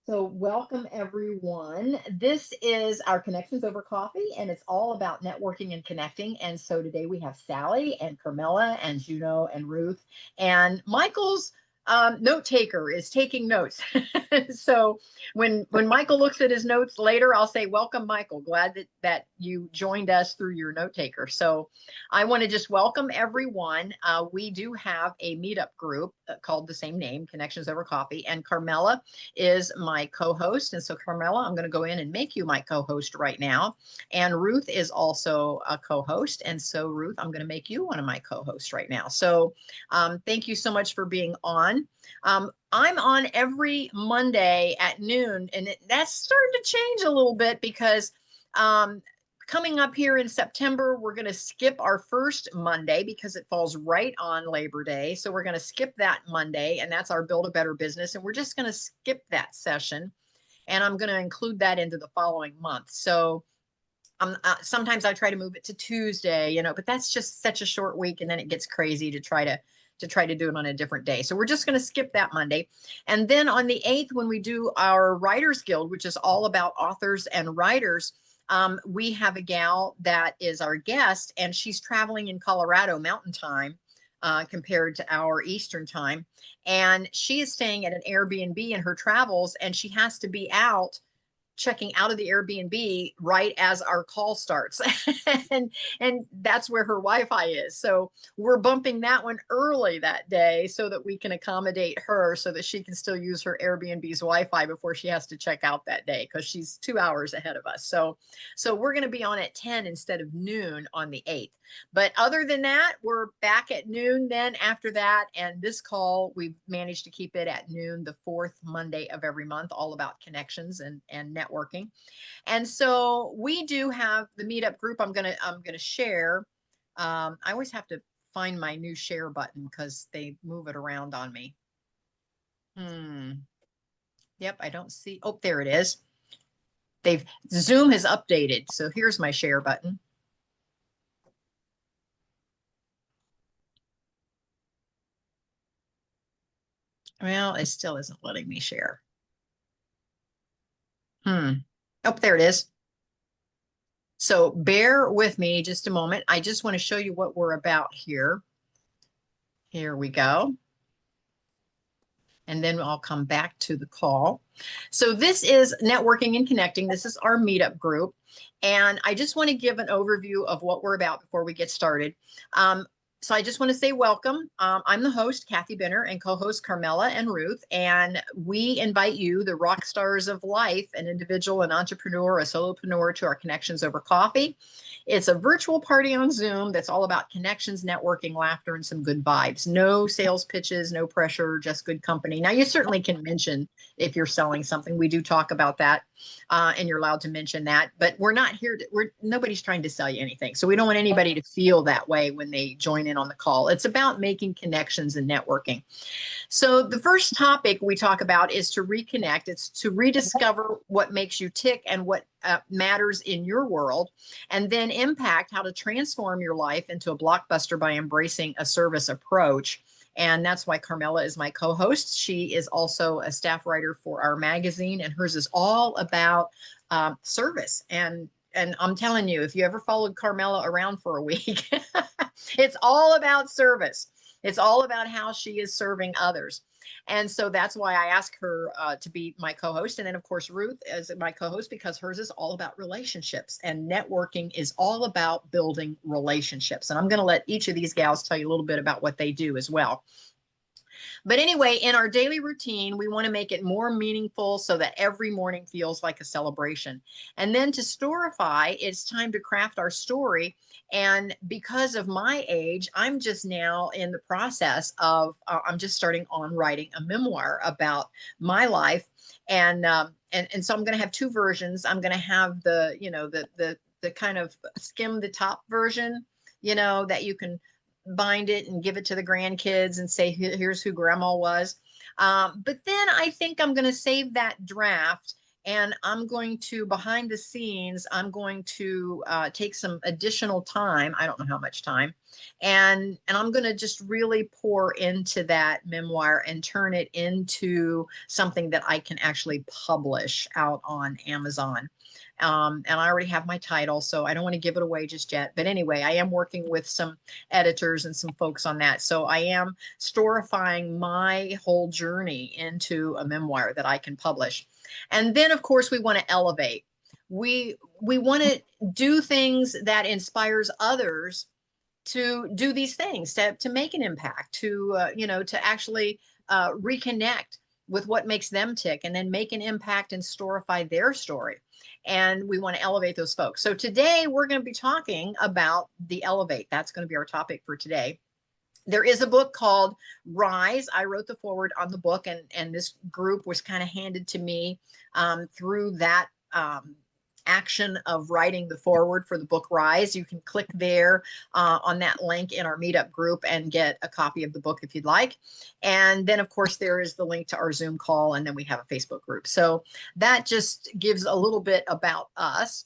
So, welcome everyone. This is our Connections Over Coffee, and it's all about networking and connecting. And so today we have Sally and Carmella and Juno and Ruth, and Michael's note taker is taking notes. So when Michael looks at his notes later, I'll say, "Welcome, Michael. Glad that you joined us through your note taker." So I want to just welcome everyone. We do have a meetup group called the same name, Connections Over Coffee, and Carmella is my co-host. And so Carmella, I'm going to go in and make you my co-host right now. And Ruth is also a co-host. And so Ruth, I'm going to make you one of my co-hosts right now. So thank you so much for being on. I'm on every Monday at noon, and that's starting to change a little bit because coming up here in September, we're going to skip our first Monday because it falls right on Labor Day. So we're going to skip that Monday, and that's our Build a Better Business. And we're just going to skip that session. And I'm going to include that into the following month. So sometimes I try to move it to Tuesday, but that's just such a short week. And then it gets crazy to try to do it on a different day. So we're just going to skip that Monday. And then on the 8th, when we do our Writers Guild, which is all about authors and writers, we have a gal that is our guest, and she's traveling in Colorado Mountain Time compared to our Eastern Time. And she is staying at an Airbnb in her travels, and she has to be checking out of the Airbnb right as our call starts. and that's where her Wi-Fi is. So we're bumping that one early that day so that we can accommodate her so that she can still use her Airbnb's Wi-Fi before she has to check out that day, because she's 2 hours ahead of us. So we're going to be on at 10 instead of noon on the 8th. But other than that, we're back at noon then after that. And this call, we've managed to keep it at noon, the fourth Monday of every month, all about connections and networking. And so we do have the meetup group. I'm gonna share. I always have to find my new share button because they move it around on me. Yep, I don't see. Oh, there it is. Zoom has updated. So here's my share button. Well, it still isn't letting me share. Oh, there it is. So bear with me just a moment. I just want to show you what we're about here. Here we go. And then I'll come back to the call. So this is networking and connecting. This is our meetup group. And I just want to give an overview of what we're about before we get started. So I just want to say welcome. I'm the host, Kathy Benner, and co-host Carmella and Ruth. And we invite you, the rock stars of life, an individual, an entrepreneur, a solopreneur, to our Connections Over Coffee. It's a virtual party on Zoom that's all about connections, networking, laughter, and some good vibes. No sales pitches, no pressure, just good company. Now, you certainly can mention if you're selling something. We do talk about that, and you're allowed to mention that. But we're not here nobody's trying to sell you anything. So we don't want anybody to feel that way when they join in on the call. It's about making connections and networking. So the first topic we talk about is to reconnect. It's to rediscover what makes you tick and what matters in your world, and then impact how to transform your life into a blockbuster by embracing a service approach. And that's why Carmella is my co-host. She is also a staff writer for our magazine, and hers is all about service. And I'm telling you, if you ever followed Carmella around for a week, it's all about service. It's all about how she is serving others. And so that's why I asked her to be my co-host. And then, of course, Ruth is my co-host because hers is all about relationships, and networking is all about building relationships. And I'm going to let each of these gals tell you a little bit about what they do as well. But anyway, in our daily routine, we want to make it more meaningful so that every morning feels like a celebration. And then to storify, it's time to craft our story. And because of my age, I'm just now in the process of, I'm just starting on writing a memoir about my life. And so I'm going to have two versions. I'm going to have the kind of skim the top version, that you can bind it and give it to the grandkids and say, here's who grandma was. But then I think I'm going to save that draft, and I'm going to, behind the scenes, I'm going to take some additional time. I don't know how much time, And I'm going to just really pour into that memoir and turn it into something that I can actually publish out on Amazon. And I already have my title, so I don't want to give it away just yet. But anyway, I am working with some editors and some folks on that. So I am storifying my whole journey into a memoir that I can publish. And then, of course, we want to elevate. We want to do things that inspires others to do these things, to make an impact, to actually reconnect with what makes them tick, and then make an impact and storify their story. And we want to elevate those folks. So today we're going to be talking about the elevate. That's going to be our topic for today. There is a book called Rise. I wrote the foreword on the book, and this group was kind of handed to me through that action of writing the foreword for the book Rise. You can click there on that link in our meetup group and get a copy of the book if you'd like. And then, of course, there is the link to our Zoom call, and then we have a Facebook group. So that just gives a little bit about us.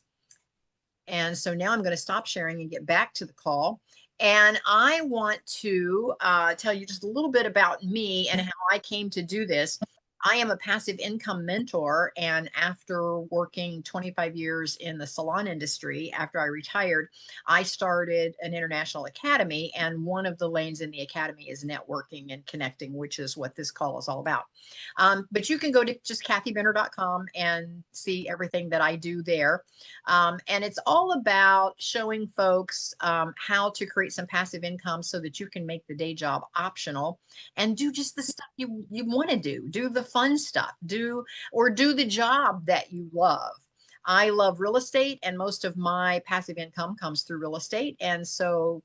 And so now I'm going to stop sharing and get back to the call. And I want to tell you just a little bit about me and how I came to do this. I am a passive income mentor. And after working 25 years in the salon industry, after I retired, I started an international academy. And one of the lanes in the academy is networking and connecting, which is what this call is all about. But you can go to just kathybenner.com and see everything that I do there. And it's all about showing folks how to create some passive income so that you can make the day job optional and do just the stuff you want to do the fun stuff, do the job that you love. I love real estate, and most of my passive income comes through real estate. And so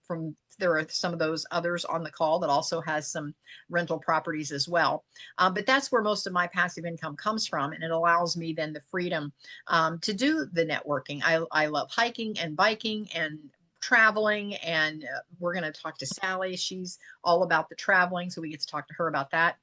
there are some of those others on the call that also has some rental properties as well. But that's where most of my passive income comes from. And it allows me then the freedom to do the networking. I love hiking and biking and traveling. And we're going to talk to Sally. She's all about the traveling. So we get to talk to her about that.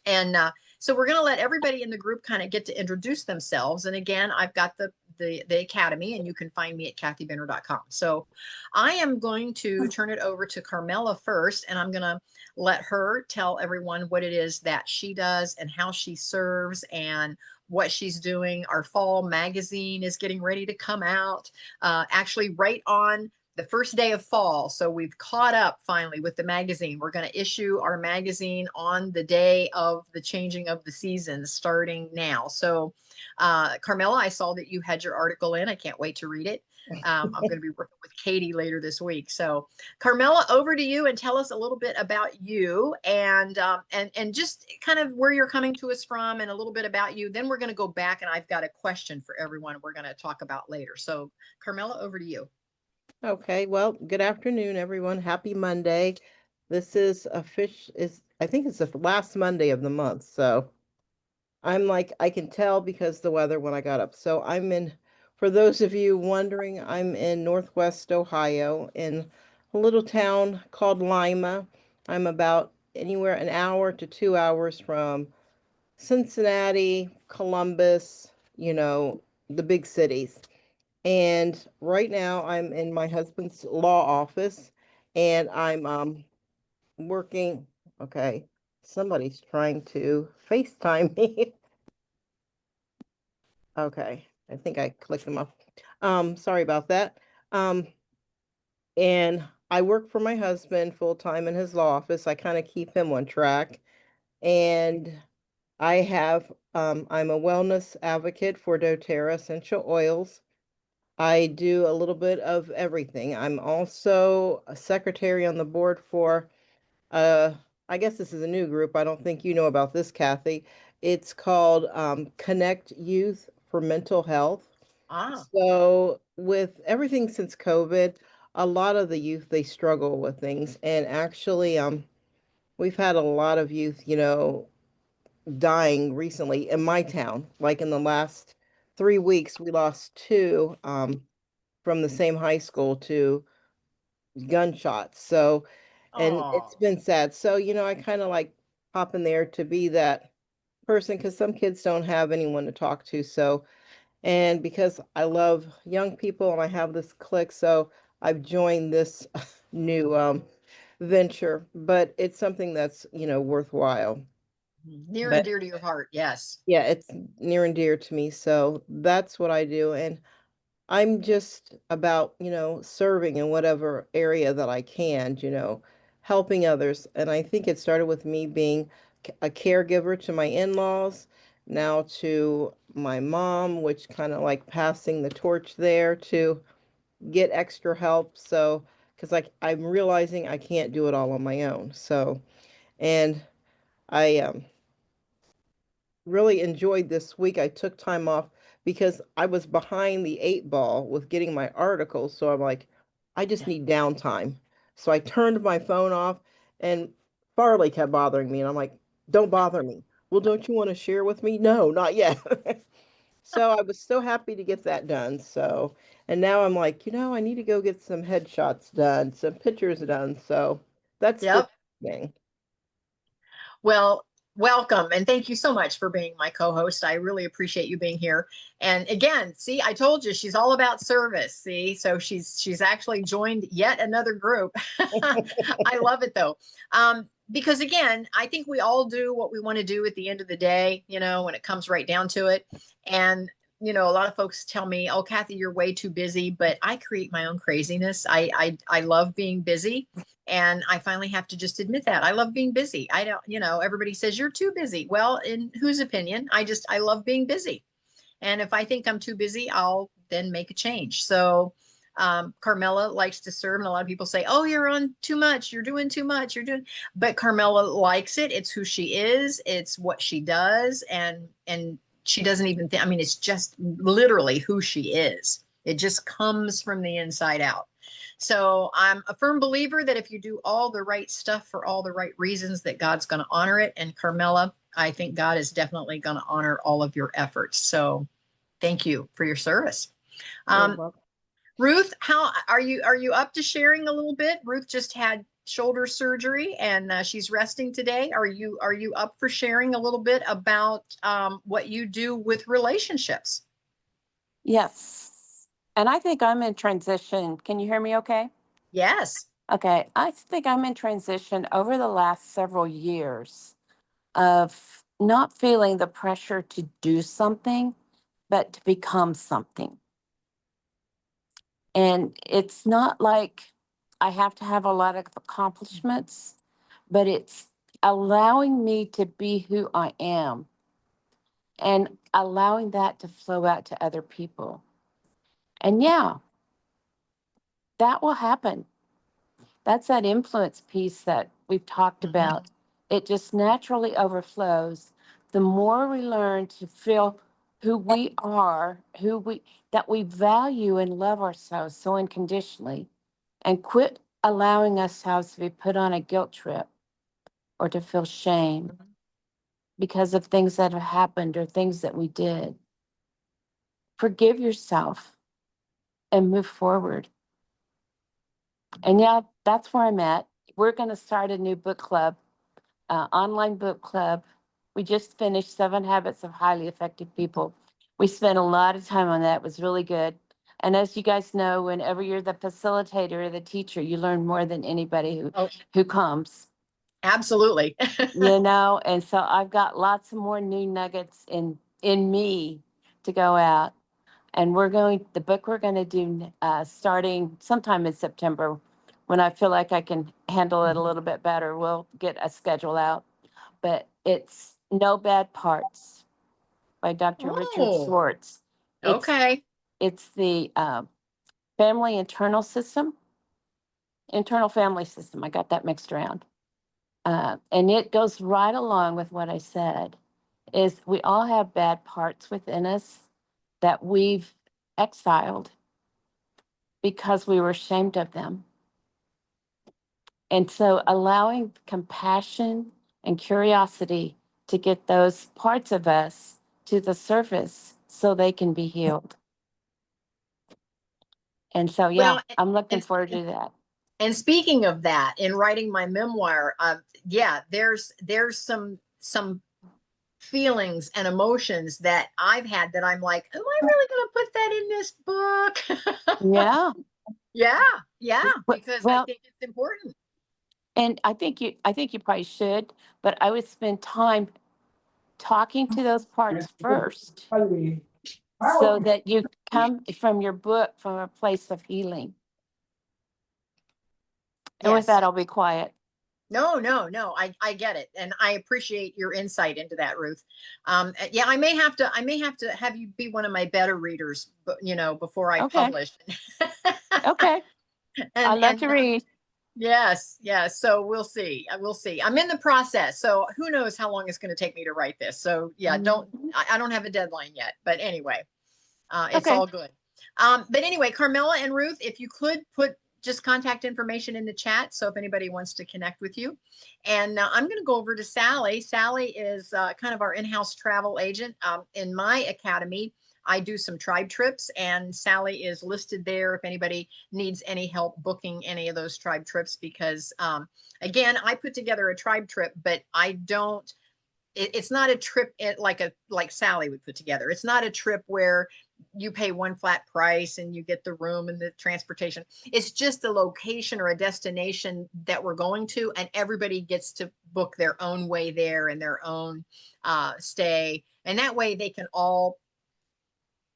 And so we're going to let everybody in the group kind of get to introduce themselves. And again, I've got the academy, and you can find me at kathybenner.com. So I am going to turn it over to Carmella first, and I'm going to let her tell everyone what it is that she does and how she serves and what she's doing. Our fall magazine is getting ready to come out, actually right on the first day of fall. So we've caught up finally with the magazine. We're going to issue our magazine on the day of the changing of the seasons starting now. So Carmella, I saw that you had your article in. I can't wait to read it. I'm going to be working with Katie later this week. So Carmella, over to you, and tell us a little bit about you and just kind of where you're coming to us from and a little bit about you. Then we're going to go back, and I've got a question for everyone we're going to talk about later. So Carmella, over to you. Okay, well, good afternoon, everyone. Happy Monday. This is I think it's the last Monday of the month. So I'm like, I can tell because the weather when I got up. So for those of you wondering, I'm in Northwest Ohio in a little town called Lima. I'm about anywhere an hour to 2 hours from Cincinnati, Columbus, the big cities. And right now I'm in my husband's law office, and I'm working. Okay, somebody's trying to FaceTime me. Okay, I think I clicked them off. Sorry about that. Um, and I work for my husband full time in his law office. I kind of keep him on track. And I'm a wellness advocate for doTERRA essential oils. I do a little bit of everything. I'm also a secretary on the board for, uh, I guess this is a new group. I don't think you know about this, Kathy. It's called Connect Youth for Mental Health. Ah, So with everything since COVID, a lot of the youth, they struggle with things. And actually, we've had a lot of youth, dying recently in my town. Like in the last 3 weeks, we lost two. From the same high school to gunshots. So, and it's oh, been sad. So, I kind of like pop in there to be that person because some kids don't have anyone to talk to. So, and because I love young people and I have this clique, so I've joined this new venture, but it's something that's, worthwhile. Near and But dear to your heart. Yes. yeah, it's near and dear to me. So that's what I do. And I'm just about, serving in whatever area that I can, helping others. And I think it started with me being a caregiver to my in-laws, now to my mom, which kind of like passing the torch there to get extra help. So, because like I'm realizing I can't do it all on my own. So, and I really enjoyed this week. I took time off because I was behind the eight ball with getting my articles. So I'm like, I just need downtime. So I turned my phone off and Farley kept bothering me. And I'm like, don't bother me. Well, don't you want to share with me? No, not yet. So I was so happy to get that done. So, and now I'm like, I need to go get some headshots done, some pictures done. So that's the Yep. thing. Well, welcome and thank you so much for being my co-host. I really appreciate you being here. And again, see, I told you she's all about service. See, so she's actually joined yet another group. I love it though. Because again, I think we all do what we want to do at the end of the day, when it comes right down to it. And a lot of folks tell me, "Oh, Kathy, you're way too busy," but I create my own craziness. I love being busy. And I finally have to just admit that I love being busy. I don't, everybody says you're too busy. Well, in whose opinion? I love being busy. And if I think I'm too busy, I'll then make a change. So, Carmella likes to serve, and a lot of people say, "Oh, you're on too much. You're doing too much. You're doing," but Carmella likes it. It's who she is. It's what she does, and she doesn't even think. I mean, it's just literally who she is. It just comes from the inside out. So I'm a firm believer that if you do all the right stuff for all the right reasons, that God's going to honor it. And Carmella, I think God is definitely going to honor all of your efforts. So thank you for your service. You're Um, welcome. Ruth, how are you? Are you up to sharing a little bit? Ruth just had shoulder surgery and she's resting today. Are you up for sharing a little bit about what you do with relationships? Yes. And I think I'm in transition. Can you hear me okay? Yes. Okay. I think I'm in transition over the last several years of not feeling the pressure to do something, but to become something. And it's not like I have to have a lot of accomplishments, but it's allowing me to be who I am and allowing that to flow out to other people. And yeah, that will happen. That's that influence piece that we've talked Mhm. about. It just naturally overflows. The more we learn to feel who we are, that we value and love ourselves so unconditionally, and quit allowing ourselves to be put on a guilt trip or to feel shame because of things that have happened or things that we did. Forgive yourself and move forward. And yeah, that's where I'm at. We're going to start a new book club, online book club. We just finished Seven Habits of Highly Effective People. We spent a lot of time on that. It was really good. And as you guys know, whenever you're the facilitator or the teacher, you learn more than anybody Oh, who comes, absolutely. And so I've got lots of more new nuggets in me to go out. And the book we're going to do starting sometime in September, when I feel like I can handle it a little bit better, we'll get a schedule out. But it's No Bad Parts by Dr. Richard Oh, Schwartz. It's okay. it's the family internal family system. I got that mixed around. And it goes right along with what I said, is we all have bad parts within us that we've exiled because we were ashamed of them. And so allowing compassion and curiosity to get those parts of us to the surface so they can be healed. And so, yeah, Well, I'm looking and forward to that. and speaking of that, in writing my memoir, yeah, there's some feelings and emotions that I've had that I'm like, am I really going to put that in this book? Yeah. Yeah, Yeah, because I Well, think it's important. and I think you probably should, but I would spend time talking to those parts first so that you come from your book from a place of healing. And with Yes. that, I'll be quiet. No, no, no. I get it. And I appreciate your insight into that, Ruth. Yeah, I may have to have you be one of my better readers, but before I Okay. publish. Okay. I love And to read. yes, yes. So we'll see. I will see. I'm in the process. So who knows how long it's going to take me to write this. So yeah, I don't have a deadline yet, but anyway, it's Okay. all good. But anyway, Carmella and Ruth, if you could put just contact information in the chat. So if anybody wants to connect with you. And I'm going to go over to Sally. Sally is kind of our in-house travel agent. In my academy, I do some tribe trips, and Sally is listed there if anybody needs any help booking any of those tribe trips, because again, I put together a tribe trip, but I don't, it's not a trip like Sally would put together. It's not a trip where you pay one flat price and you get the room and the transportation. It's just a location or a destination that we're going to, and everybody gets to book their own way there and their own stay. And that way they can all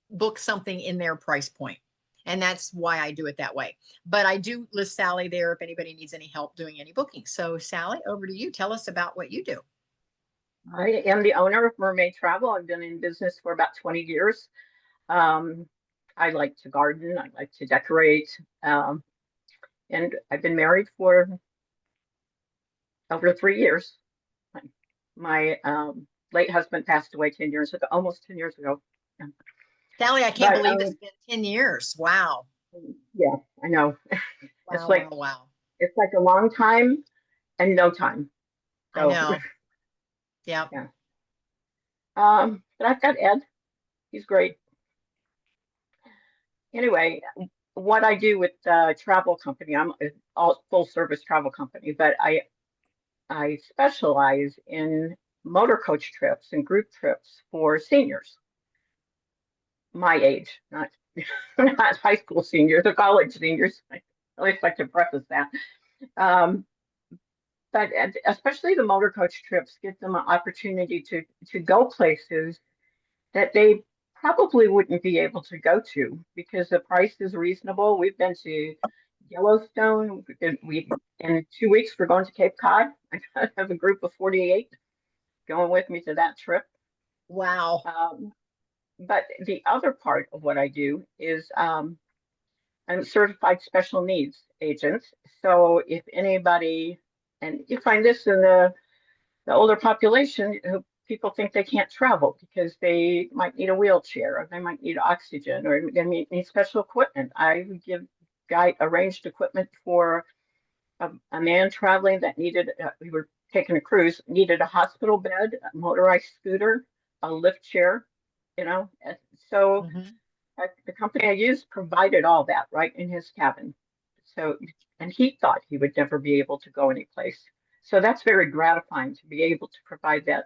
book something in their price point. And that's why I do it that way. But I do list Sally there if anybody needs any help doing any booking. So Sally, over to you. Tell us about what you do. I am the owner of Mermaid Travel. I've been in business for about 20 years. I like to garden. I like to decorate. And I've been married for over 3 years. My late husband passed away 10 years ago, almost 10 years ago. Sally, I can't believe it's been 10 years. Wow. Yeah, I know. Wow, like, wow. It's like a long time and no time. So, I know. Yeah. Yeah. But I've got Ed. He's great. Anyway, what I do with the travel company, I'm a full service travel company, but I specialize in motor coach trips and group trips for seniors my age, not not high school seniors or college seniors. I always like to preface that. But especially the motor coach trips give them an opportunity to go places that they probably wouldn't be able to go to because the price is reasonable. We've been to Yellowstone. In 2 weeks we're going to Cape Cod. I have a group of 48 going with me to that trip. Wow. But the other part of what I do is I'm a certified special needs agent. So if anybody, and you find this in the older population, who people think they can't travel because they might need a wheelchair or they might need oxygen or they need special equipment. I would arranged equipment for a man traveling that needed, we were taking a cruise, needed a hospital bed, a motorized scooter, a lift chair, So the company I used provided all that right in his cabin. So, and he thought he would never be able to go anyplace. So that's very gratifying to be able to provide that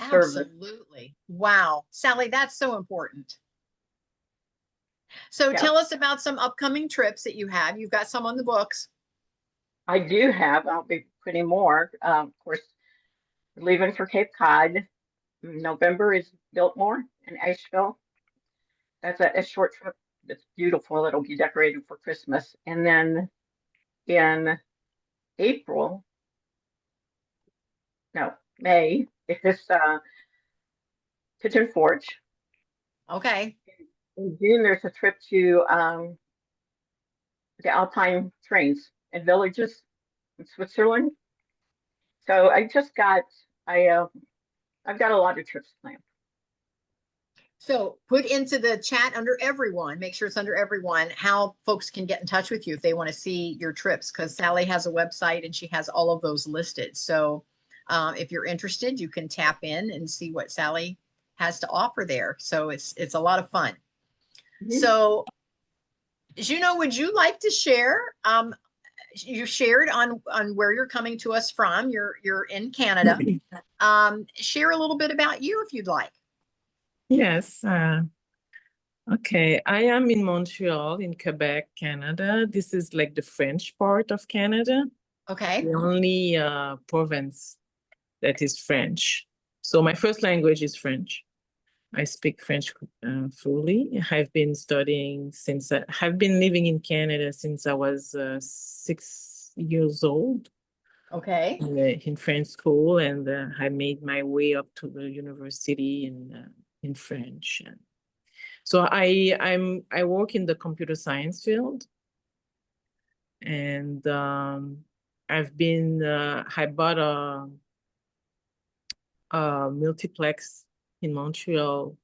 service. Absolutely. Wow. Sally, that's so important. So Yeah. tell us about some upcoming trips that you have. You've got some on the books. I do have, I'll be putting more. Of course, leaving for Cape Cod. November is Biltmore and Asheville. That's a short trip. It's beautiful. It'll be decorated for Christmas. And then in April, no, May, it's Pigeon Forge. Okay. In June, there's a trip to the Alpine trains and villages in Switzerland. So I've got a lot of trips planned. So put into the chat under everyone, make sure it's under everyone, how folks can get in touch with you if they want to see your trips, because Sally has a website and she has all of those listed. So if you're interested, you can tap in and see what Sally has to offer there. So it's a lot of fun. So, Juno, would you like to share? You shared on where you're coming to us from. You're in Canada. Share a little bit about you if you'd like. Yes. Okay, I am in Montreal, in Quebec, Canada. This is like the French part of Canada, Okay. the only province that is French. So my first language is French. I speak French fully. I've been studying since I've been living in Canada since I was 6 years old Okay. in French school, and I made my way up to the university in French. So I work in the computer science field, and I bought a multiplex in Montreal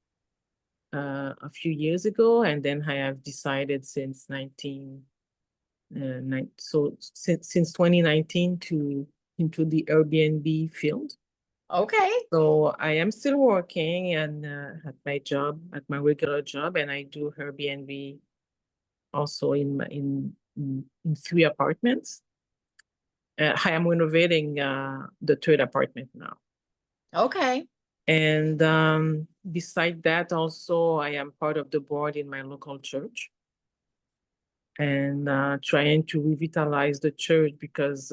a few years ago, and then I have decided since 2019 to into the Airbnb field. Okay. So I am still working and at my job, at my regular job, and I do Airbnb also in 3 apartments. I am renovating the third apartment now. Okay. And beside that, also, I am part of the board in my local church and trying to revitalize the church because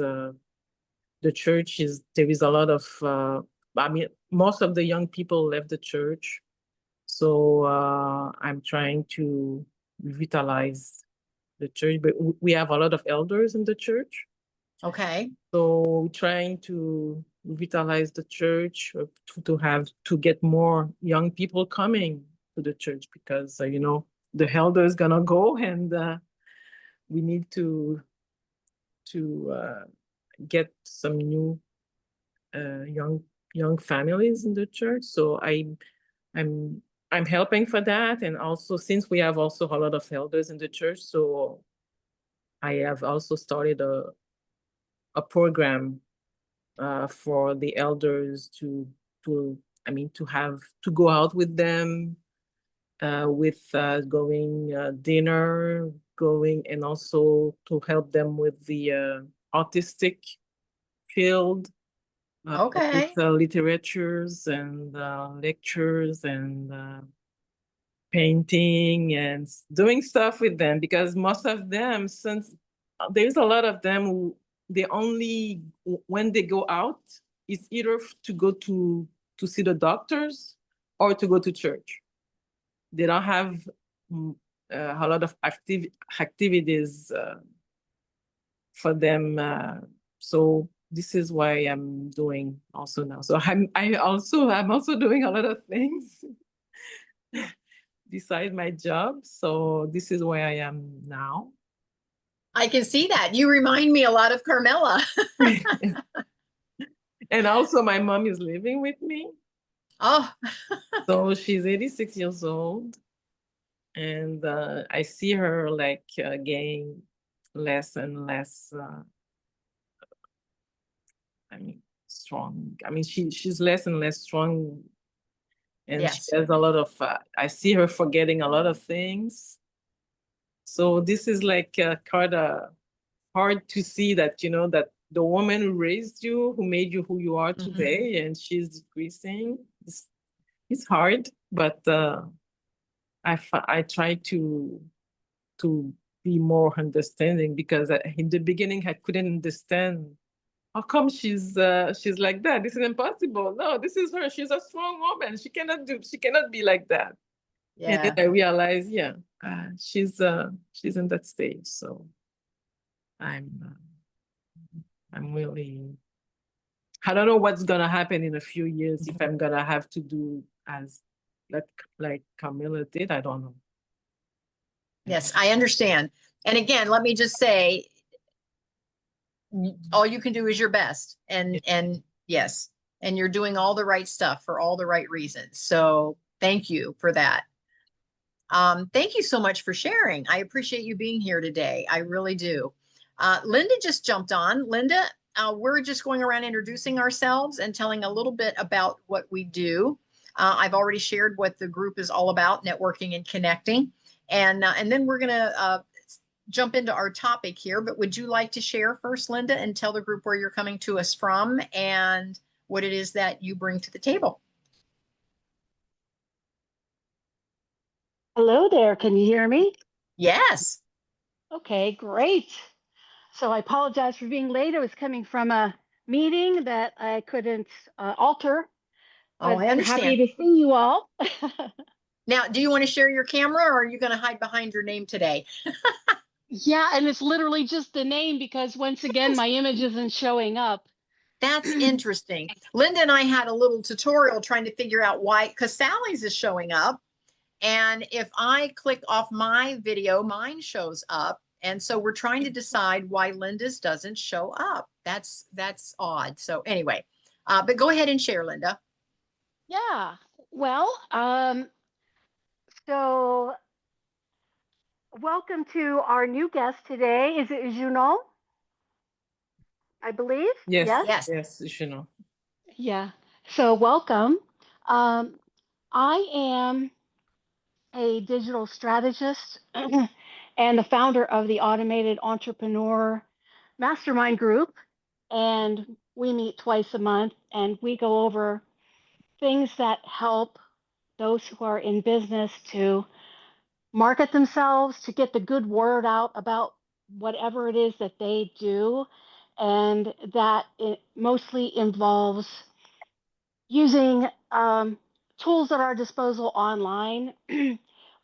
the church there is a lot of, I mean, most of the young people left the church. So I'm trying to revitalize the church, but we have a lot of elders in the church. Okay. So we're trying to revitalize the church to get more young people coming to the church because the elder is gonna go and we need to get some new young families in the church. So I'm I'm helping for that, and also since we have also a lot of elders in the church, so I have also started a program for the elders to I mean to go out with them with going dinner, going and also to help them with the autistic field, with Okay. literatures and lectures and painting and doing stuff with them because most of them, since there's a lot of them who they only when they go out, it's either to go to see the doctors or to go to church. They don't have a lot of activities for them. So this is why I'm doing also now. So I'm also doing a lot of things beside my job. So this is where I am now. I can see that. You remind me a lot of Carmella. And also my mom is living with me. Oh, So she's 86 years old. And I see her like getting less and less, strong. I mean, she's less and less strong. And she yes. has a lot of, I see her forgetting a lot of things. So this is like kind of hard to see that, that the woman who raised you, who made you who you are today, and she's decreasing. It's hard, but I try to be more understanding because in the beginning I couldn't understand how come she's like that. This is impossible. No, this is her. She's a strong woman. She cannot be like that. And then Yeah. I realized, yeah, she's in that stage. So I'm really, I don't know what's gonna happen in a few years if I'm gonna have to do as like Carmella did. I don't know. Yes, I understand. And again, let me just say, all you can do is your best. And yes, and you're doing all the right stuff for all the right reasons. So thank you for that. Thank you so much for sharing. I appreciate you being here today. I really do. Linda just jumped on. Linda, we're just going around introducing ourselves and telling a little bit about what we do. I've already shared what the group is all about, networking and connecting. And then we're going to jump into our topic here. But would you like to share first, Linda, and tell the group where you're coming to us from and what it is that you bring to the table? Hello there. Can you hear me? Yes. Okay, great. So I apologize for being late. I was coming from a meeting that I couldn't alter, Oh, but I I'm happy understand. to see you all. Now, do you want to share your camera or are you going to hide behind your name today? Yeah, and it's literally just the name because once again, my image isn't showing up. That's interesting. Linda and I had a little tutorial trying to figure out why, because Sally's is showing up. And if I click off my video, mine shows up. And so we're trying to decide why Linda's doesn't show up. That's odd. So anyway, but go ahead and share, Linda. Yeah. Well, so welcome to our new guest today. Is it Junon? I believe. Yes, Yes. Yes. yes, you know. Yeah. So welcome. Um, I am a digital strategist and the founder of the Automated Entrepreneur Mastermind Group. And we meet twice a month and we go over things that help those who are in business to market themselves, to get the good word out about whatever it is that they do. And that it mostly involves using tools at our disposal online,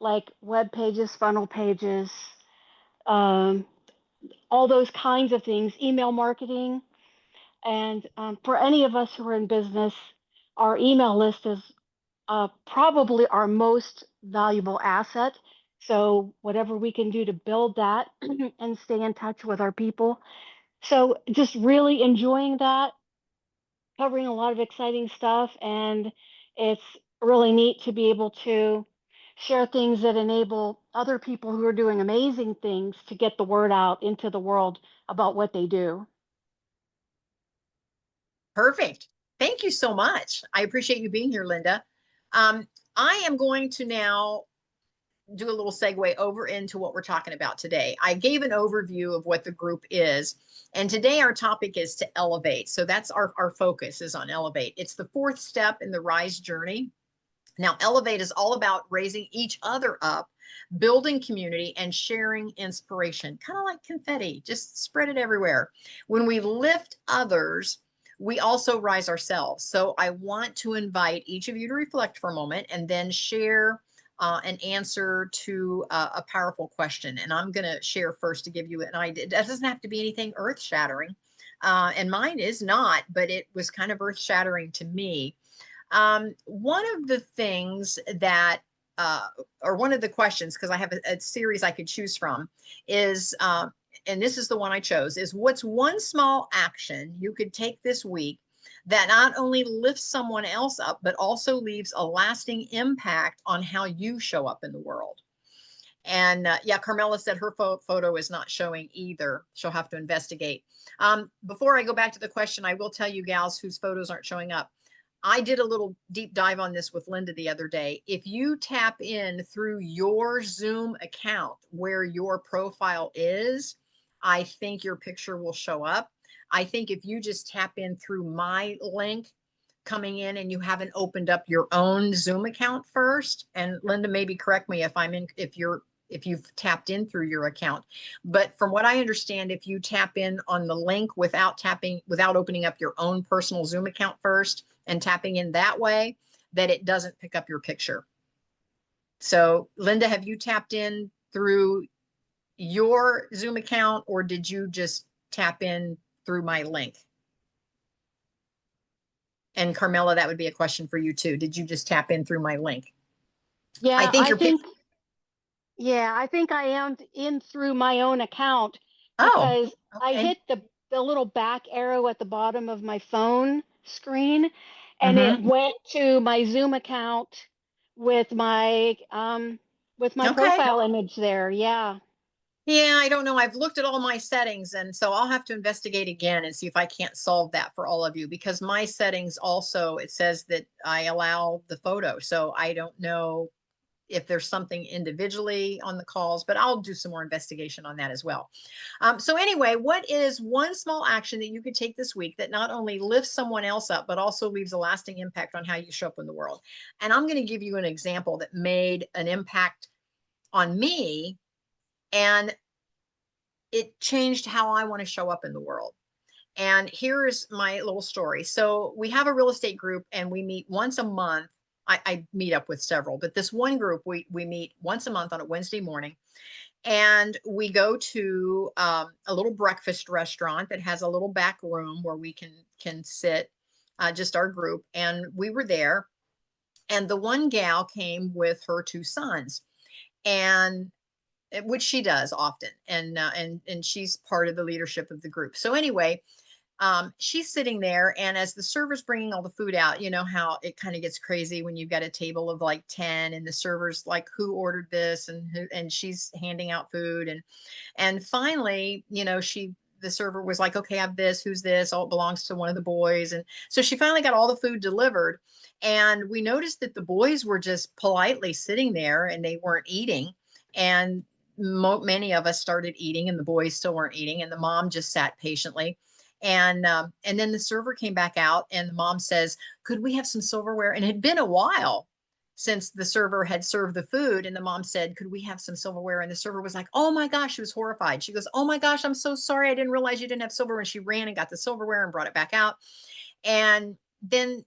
like web pages, funnel pages, um, all those kinds of things, email marketing. And for any of us who are in business, our email list is probably our most valuable asset. So, whatever we can do to build that and stay in touch with our people. So, just really enjoying that, covering a lot of exciting stuff, and it's really neat to be able to share things that enable other people who are doing amazing things to get the word out into the world about what they do. Perfect. Thank you so much. I appreciate you being here, Linda. Um, I am going to now do a little segue over into what we're talking about today. I gave an overview of what the group is, and today our topic is to elevate. So that's our focus is on elevate. It's the fourth step in the rise journey. Now, elevate is all about raising each other up, building community, and sharing inspiration, kind of like confetti, just spread it everywhere. When we lift others, we also rise ourselves. So I want to invite each of you to reflect for a moment and then share an answer to a powerful question. And I'm going to share first to give you an idea. It doesn't have to be anything earth shattering. And mine is not, but it was kind of earth shattering to me. One of the things that, or one of the questions, because I have a series I could choose from, is, and this is the one I chose, is what's one small action you could take this week that not only lifts someone else up, but also leaves a lasting impact on how you show up in the world? And yeah, Carmella said her photo is not showing either. She'll have to investigate. Before I go back to the question, I will tell you gals whose photos aren't showing up. I did a little deep dive on this with Linda the other day. If you tap in through your Zoom account where your profile is, I think your picture will show up. I think if you just tap in through my link coming in and you haven't opened up your own Zoom account first, and Linda, maybe correct me if you've tapped in through your account. But from what I understand, if you tap in on the link without opening up your own personal Zoom account first and tapping in that way, that it doesn't pick up your picture. So Linda, have you tapped in through your Zoom account or did you just tap in through my link? And Carmella, that would be a question for you too. Did you just tap in through my link? I Yeah, think your picture. I think I am in through my own account Oh, because I okay. hit the little back arrow at the bottom of my phone screen and it Mm-hmm. went to my Zoom account with my Okay. profile image there. Yeah. Yeah, I don't know. I've looked at all my settings, and so I'll have to investigate again and see if I can't solve that for all of you because my settings also, it says that I allow the photo. So I don't know if there's something individually on the calls, but I'll do some more investigation on that as well. So anyway, what is one small action that you could take this week that not only lifts someone else up, but also leaves a lasting impact on how you show up in the world? And I'm going to give you an example that made an impact on me, and it changed how I want to show up in the world. And here's my little story. So we have a real estate group and we meet once a month. I meet up with several, but this one group, we meet once a month on a Wednesday morning. And we go to a little breakfast restaurant that has a little back room where we can sit, just our group. And we were there. And the one gal came with her two sons, and which she does often. And she's part of the leadership of the group. So anyway, she's sitting there, and as the server's bringing all the food out, you know how it kind of gets crazy when you've got a table of like 10 and the server's like, who ordered this, and who, and she's handing out food. And finally, you know, the server was like, okay, I have this, who's this? Oh, it belongs to one of the boys. And so she finally got all the food delivered. And we noticed that the boys were just politely sitting there and they weren't eating. And many of us started eating, and the boys still weren't eating. And the mom just sat patiently. And then the server came back out, and the mom says, could we have some silverware? And it had been a while since the server had served the food. And the mom said, could we have some silverware? And the server was like, oh my gosh, she was horrified. She goes, oh my gosh, I'm so sorry. I didn't realize you didn't have silverware. And she ran and got the silverware and brought it back out. And then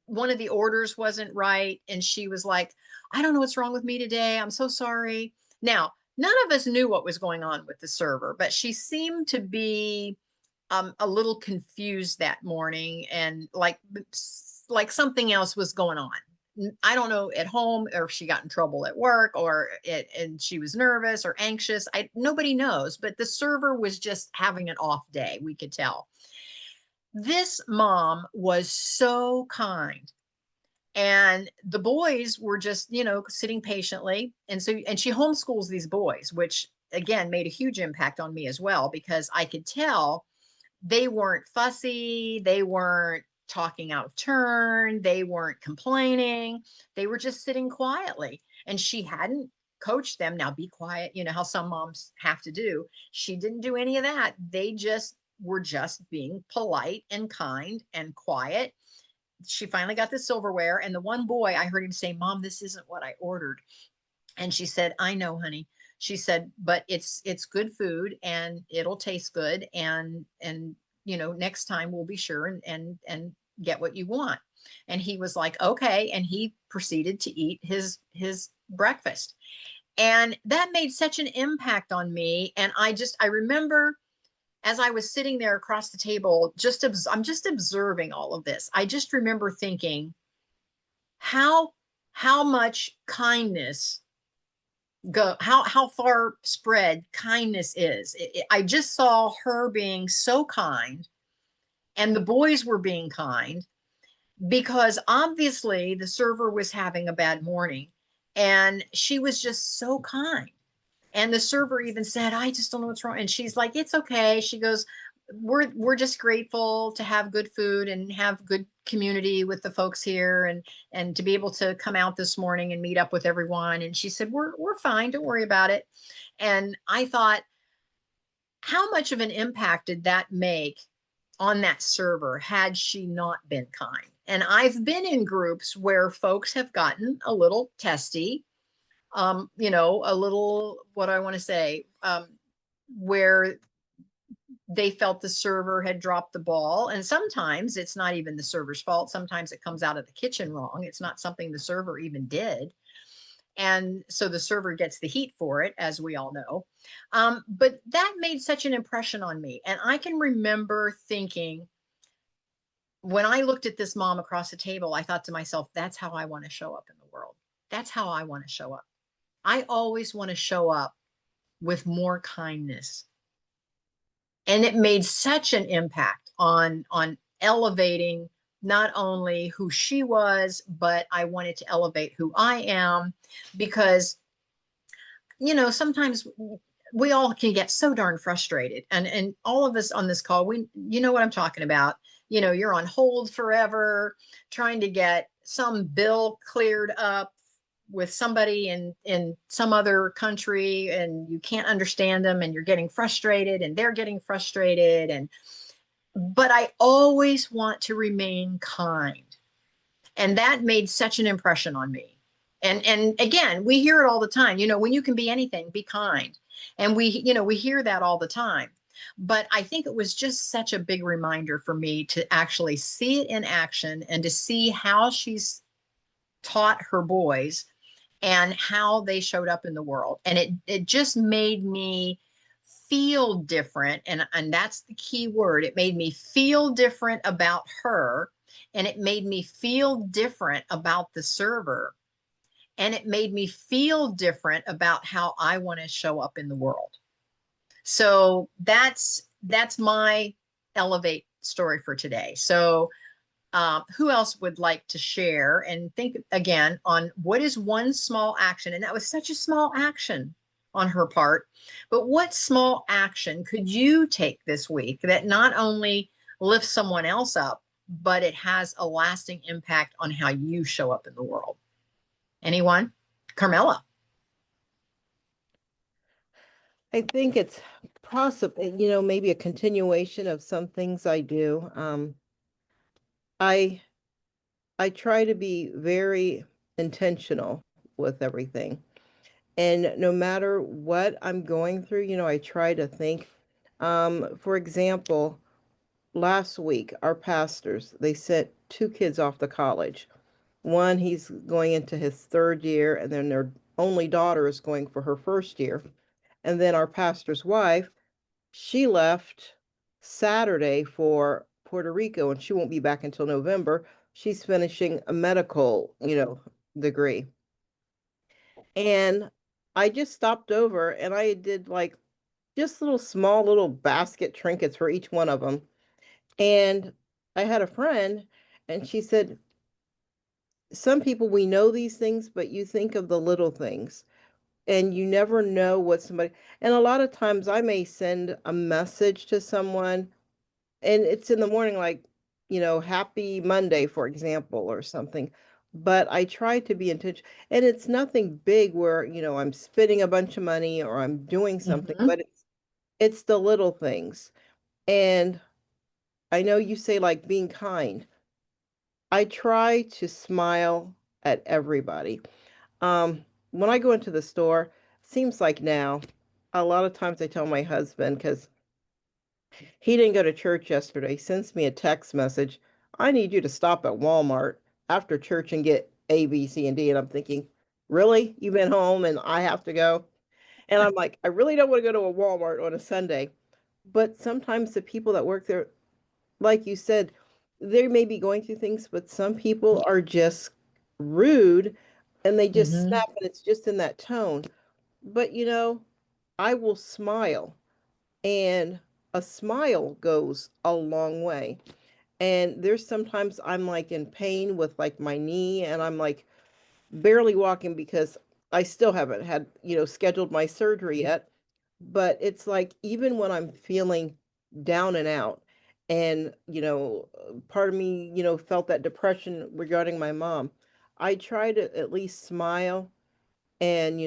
one of the orders wasn't right. And she was like, I don't know what's wrong with me today. I'm so sorry. Now, none of us knew what was going on with the server, but she seemed to be a little confused that morning, and like something else was going on. I don't know, at home, or if she got in trouble at work, or and she was nervous or anxious. Nobody knows, but the server was just having an off day. We could tell. This mom was so kind, and the boys were just, you know, sitting patiently. And she homeschools these boys, which again made a huge impact on me as well, because I could tell they weren't fussy. They weren't talking out of turn. They weren't complaining. They were just sitting quietly. And she hadn't coached them. Now be quiet. You know how some moms have to do. She didn't do any of that. They just were just being polite and kind and quiet. She finally got the silverware. And the one boy, I heard him say, Mom, this isn't what I ordered. And she said, I know, honey. She said, but it's good food and it'll taste good. And you know, next time we'll be sure and get what you want. And he was like, okay. And he proceeded to eat his breakfast. And that made such an impact on me. And I remember as I was sitting there across the table, I'm just observing all of this. I just remember thinking how much kindness how far spread kindness is. I just saw her being so kind, and the boys were being kind, because obviously the server was having a bad morning, and she was just so kind. And the server even said, I just don't know what's wrong. And she's like, it's okay. She goes, we're just grateful to have good food and have good community with the folks here, and to be able to come out this morning and meet up with everyone. And she said, we're fine, don't worry about it. And I thought, how much of an impact did that make on that server had she not been kind? And I've been in groups where folks have gotten a little testy, you know, a little, what do I want to say, where they felt the server had dropped the ball. And sometimes it's not even the server's fault. Sometimes it comes out of the kitchen wrong. It's not something the server even did. And so the server gets the heat for it, as we all know. But that made such an impression on me. And I can remember thinking, when I looked at this mom across the table, I thought to myself, that's how I want to show up in the world. That's how I want to show up. I always want to show up with more kindness. And it made such an impact on elevating not only who she was, but I wanted to elevate who I am, because, you know, sometimes we all can get so darn frustrated, and all of us on this call, you know what I'm talking about. You know, you're on hold forever trying to get some bill cleared up with somebody in some other country, and you can't understand them, and you're getting frustrated, and they're getting frustrated. But I always want to remain kind. And that made such an impression on me. And again, we hear it all the time, when you can be anything, be kind. And we hear that all the time. But I think it was just such a big reminder for me to actually see it in action and to see how she's taught her boys and how they showed up in the world. And it just made me feel different. And that's the key word. It made me feel different about her. And it made me feel different about the server. And it made me feel different about how I want to show up in the world. So that's my elevate story for today. So who else would like to share and think again on what is one small action? And that was such a small action on her part, but what small action could you take this week that not only lifts someone else up, but it has a lasting impact on how you show up in the world? Anyone? Carmella. I think it's possible, maybe a continuation of some things I do. I I try to be very intentional with everything. And no matter what I'm going through, I try to think. For example, last week, our pastors, they sent two kids off to college. One, he's going into his third year, and then their only daughter is going for her first year. And then our pastor's wife, she left Saturday for Puerto Rico, and she won't be back until November. She's finishing a medical, degree. And I just stopped over and I did like just little small little basket trinkets for each one of them. And I had a friend and she said, some people we know these things, but you think of the little things and you never know what somebody, and a lot of times I may send a message to someone and it's in the morning, like, happy Monday, for example, or something. But I try to be intentional. And it's nothing big where, I'm spending a bunch of money or I'm doing something, Mhm. but it's the little things. And I know you say like being kind. I try to smile at everybody. When I go into the store, seems like now, a lot of times I tell my husband, because he didn't go to church yesterday. He sends me a text message. I need you to stop at Walmart after church and get A, B, C, and D. And I'm thinking, really? You've been home and I have to go? And I'm like, I really don't want to go to a Walmart on a Sunday. But sometimes the people that work there, like you said, they may be going through things, but some people are just rude and they just Mhm. snap and it's just in that tone. But I will smile, and a smile goes a long way. And there's sometimes I'm like in pain with like my knee and I'm like barely walking because I still haven't had, scheduled my surgery yet. But it's like even when I'm feeling down and out and, part of me, felt that depression regarding my mom, I try to at least smile and,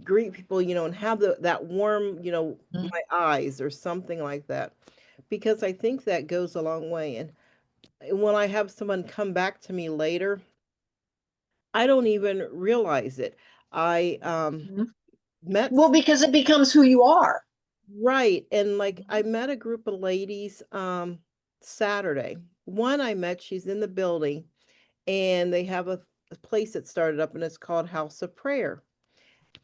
greet people, and have that warm, Mhm. my eyes or something like that, because I think that goes a long way. And when I have someone come back to me later, I don't even realize it. I Mhm. met Well, because it becomes who you are. right, and like I Mhm. met a group of ladies Saturday. One I met, she's in the building, and they have a place that started up, and it's called House of Prayer.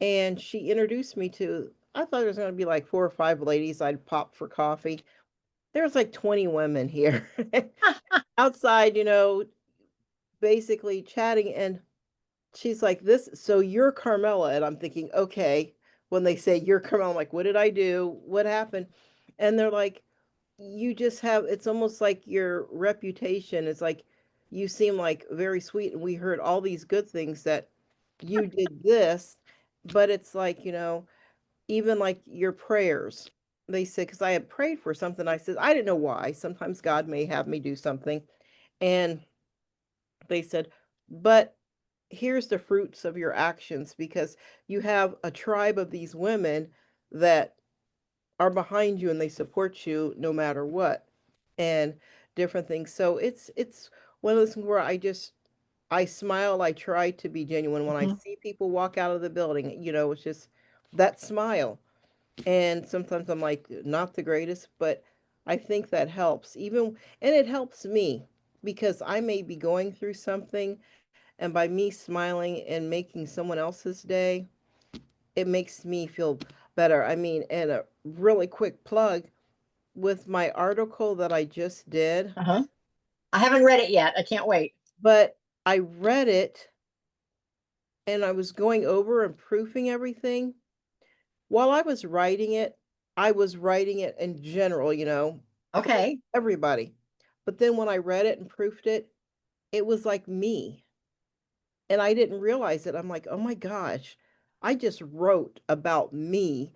And she introduced me to. I thought there was going to be like four or five ladies I'd pop for coffee. There was like 20 women here outside, basically chatting. And she's like, this, so you're Carmella. And I'm thinking, okay, when they say you're Carmella, I'm like, what did I do? What happened? And they're like, you just have, it's almost like your reputation is like, you seem like very sweet. And we heard all these good things that you did this, but it's like, even like your prayers. They said, because I had prayed for something, I said, I didn't know why. Sometimes God may have me do something. And they said, but here's the fruits of your actions, because you have a tribe of these women that are behind you and they support you no matter what, and different things. So it's one of those things where I smile, I try to be genuine. When I Mhm. see people walk out of the building, it's just that smile. And sometimes I'm like, not the greatest, but I think that helps. And it helps me because I may be going through something, and by me smiling and making someone else's day, it makes me feel better. I mean, and a really quick plug with my article that I just did, Uh-huh. I haven't read it yet. I can't wait. but I read it and I was going over and proofing everything. While I was writing it, I was writing it in general, for Okay. everybody. But then when I read it and proofed it, it was like me. And I didn't realize it. I'm like, oh my gosh, I just wrote about me.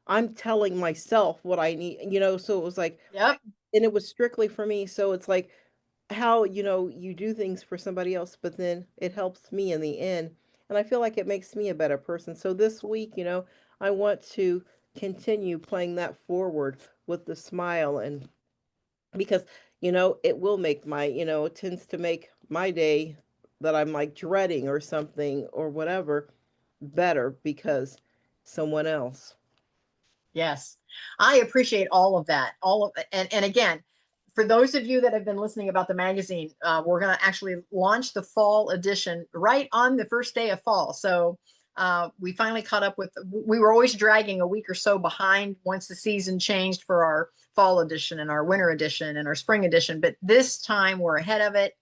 I'm telling myself what I need, so it was like, Yep. and it was strictly for me. So it's like how, you do things for somebody else, but then it helps me in the end. And I feel like it makes me a better person. So this week, I want to continue playing that forward with the smile, and because it will make it tends to make my day that I'm like dreading or something or whatever better because someone else. Yes, I appreciate all of that. All of and again, for those of you that have been listening about the magazine, we're going to actually launch the fall edition right on the first day of fall. So we finally caught up with. We were always dragging a week or so behind once the season changed for our fall edition and our winter edition and our spring edition. But this time we're ahead of it.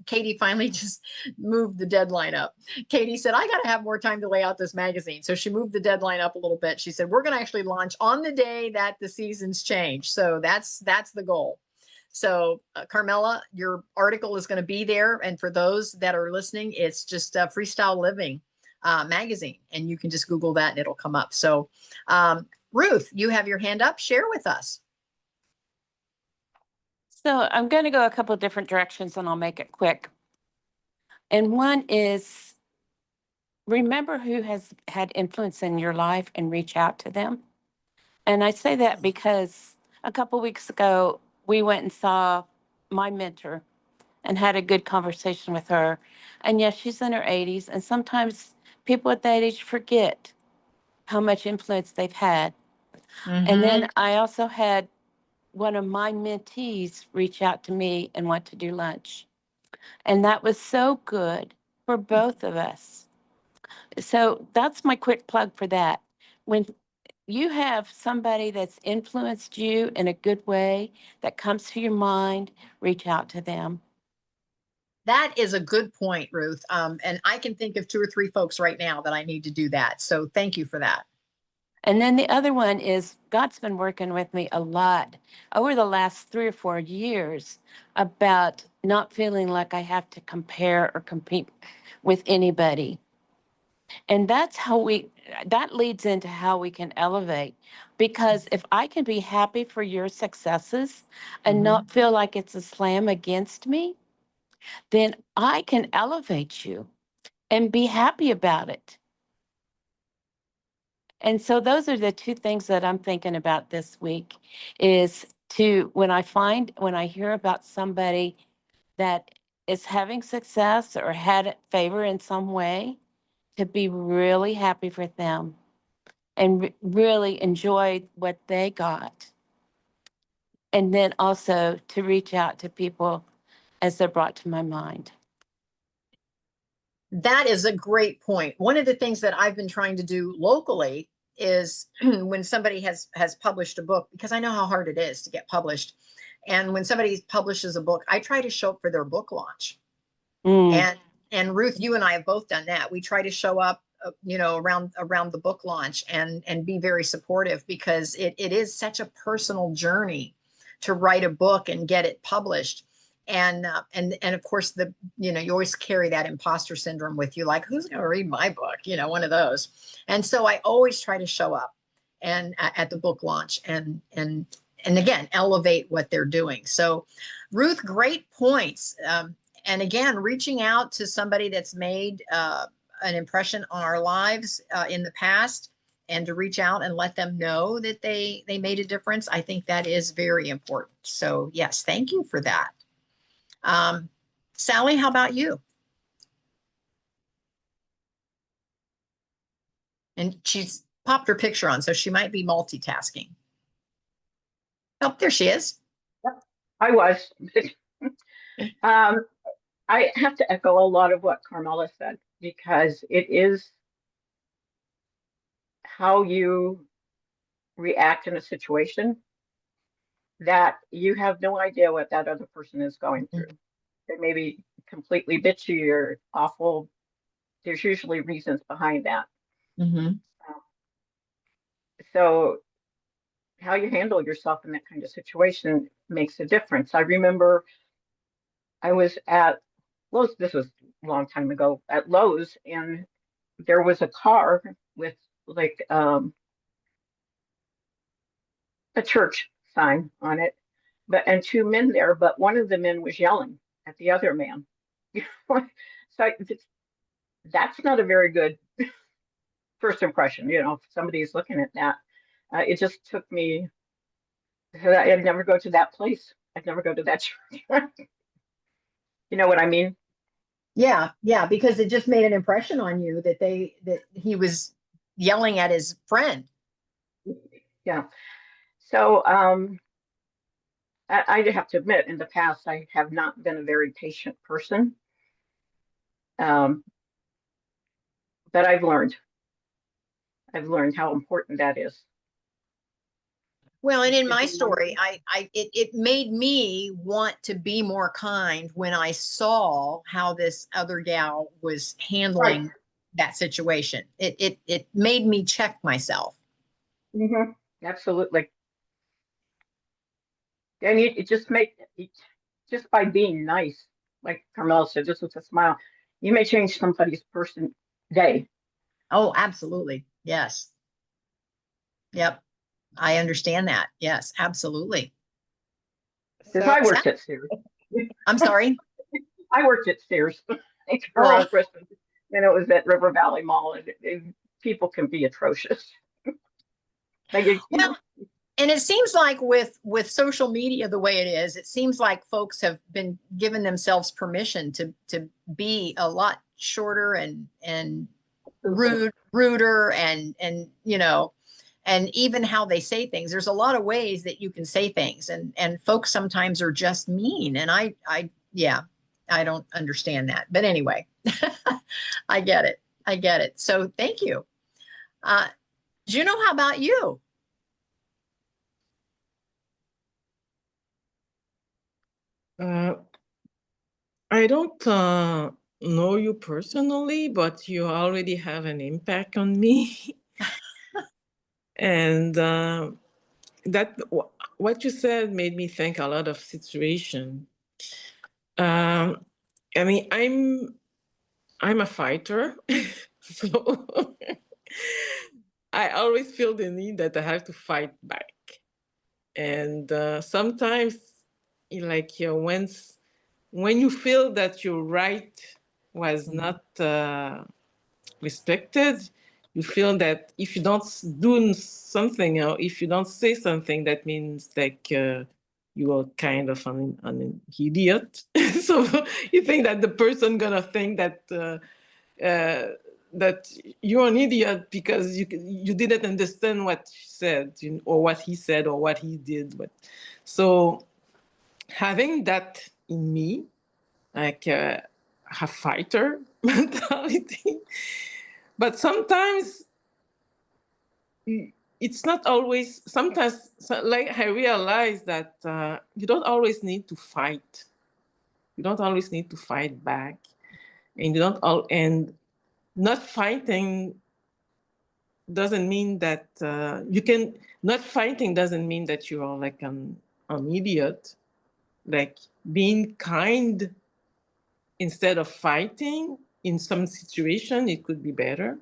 Katie finally just moved the deadline up. Katie said, I got to have more time to lay out this magazine. So she moved the deadline up a little bit. She said, we're going to actually launch on the day that the seasons change. So that's the goal. So Carmella, your article is going to be there. And for those that are listening, it's just Freestyle Living magazine. And you can just Google that and it'll come up. So Ruth, you have your hand up. Share with us. So I'm going to go a couple of different directions and I'll make it quick. And one is remember who has had influence in your life and reach out to them. And I say that because a couple weeks ago, we went and saw my mentor and had a good conversation with her. And yes, she's in her 80s. And sometimes people at that age forget how much influence they've had. And then I also had one of my mentees reach out to me and want to do lunch. And that was so good for both of us. So that's my quick plug for that. When you have somebody that's influenced you in a good way that comes to your mind, reach out to them. That is a good point, Ruth. And I can think of 2 or 3 folks right now that I need to do that. So thank you for that. And then the other one is God's been working with me a lot over the last 3 or 4 years about not feeling like I have to compare or compete with anybody. And that leads into how we can elevate. Because if I can be happy for your successes and not feel like it's a slam against me, then I can elevate you and be happy about it. And so those are the 2 things that I'm thinking about this week is to when I hear about somebody that is having success or had favor in some way, to be really happy for them and really enjoy what they got. And then also to reach out to people as they're brought to my mind. That is a great point. One of the things that I've been trying to do locally is when somebody has published a book, because I know how hard it is to get published. And when somebody publishes a book, I try to show up for their book launch. Mm. And Ruth, you and I have both done that. We try to show up around the book launch and be very supportive because it is such a personal journey to write a book and get it published. And of course you always carry that imposter syndrome with you, like who's going to read my book, one of those. And so I always try to show up and at the book launch and again elevate what they're doing. So Ruth, great points. And again, reaching out to somebody that's made an impression on our lives in the past, and to reach out and let them know that they made a difference, I think that is very important. So yes, thank you for that. Sally, how about you? And she's popped her picture on, so she might be multitasking. Oh, there she is. I was. um, I have to echo a lot of what Carmella said because it is how you react in a situation that you have no idea what that other person is going through. They may be completely bitchy or awful. There's usually reasons behind that. Mm-hmm. So how you handle yourself in that kind of situation makes a difference. I remember I was at Lowe's, this was a long time ago, at Lowe's, and there was a car with like a church sign on it, and two men there, but one of the men was yelling at the other man. So that's not a very good first impression, if somebody's looking at that. It just took me, I'd never go to that place. I'd never go to that church. You know what I mean? Yeah, yeah, because it just made an impression on you that he was yelling at his friend. Yeah. So I have to admit, in the past, I have not been a very patient person. Um, but I've learned how important that is. Well, and in my story, it made me want to be more kind when I saw how this other gal was handling Right. that situation. It made me check myself. Mm-hmm. Absolutely. And it just just by being nice, like Carmel said, just with a smile, you may change somebody's day. Oh, absolutely. Yes. Yep. I understand that. Yes, absolutely. Because So I worked at Sears. I'm sorry. I worked at Sears Oh, around Christmas, and it was at River Valley Mall, and people can be atrocious. Like, well, and it seems like with social media the way it is, it seems like folks have been given themselves permission to be a lot shorter and ruder and and even how they say things. There's a lot of ways that you can say things, and folks sometimes are just mean. And yeah, I don't understand that. But anyway, I get it. I get it. So thank you. Juno, how about you? I don't know you personally, but you already have an impact on me. And what you said made me think a lot of situation. Um, I mean, I'm a fighter, so I always feel the need that I have to fight back. And sometimes, like when you feel that your right was not respected, you feel that if you don't do something or if you don't say something, that means like you are kind of an idiot. So you think that the person gonna think that that you're an idiot because you didn't understand what she said, or what he said, or what he did. But so having that in me, like a fighter mentality, but sometimes it's not always. Sometimes, like I realize that you don't always need to fight. You don't always need to fight back, and you don't all and not fighting doesn't mean that you can not fighting doesn't mean that you are like an idiot. Like being kind instead of fighting in some situation, it could be better.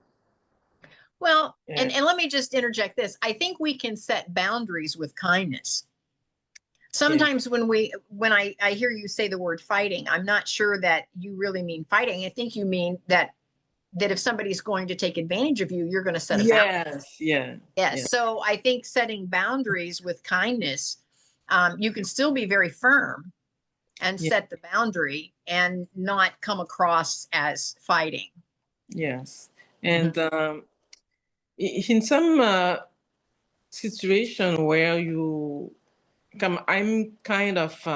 Well, Yeah. and let me just interject this. I think we can set boundaries with kindness. Sometimes when I hear you say the word fighting, I'm not sure that you really mean fighting. I think you mean that if somebody's going to take advantage of you, you're going to set a boundary. Yes, yeah. Yes. Yeah. So I think setting boundaries with kindness, you can still be very firm and set the boundary and not come across as fighting. Yes. And in some situation where I'm kind of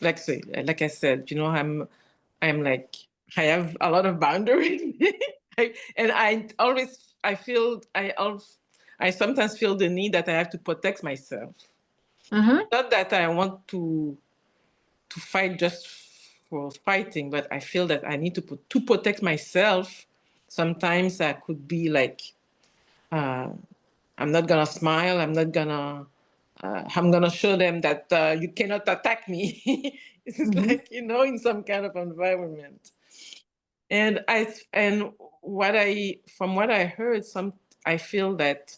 like I said, I'm like I have a lot of boundaries, and I sometimes feel the need that I have to protect myself. Mm-hmm. Not that I want to fight just for fighting, but I feel that I need to protect myself. Sometimes I could be like, I'm not gonna smile. I'm gonna show them that you cannot attack me. It's Mhm. like, in some kind of environment. And from what I heard, I feel that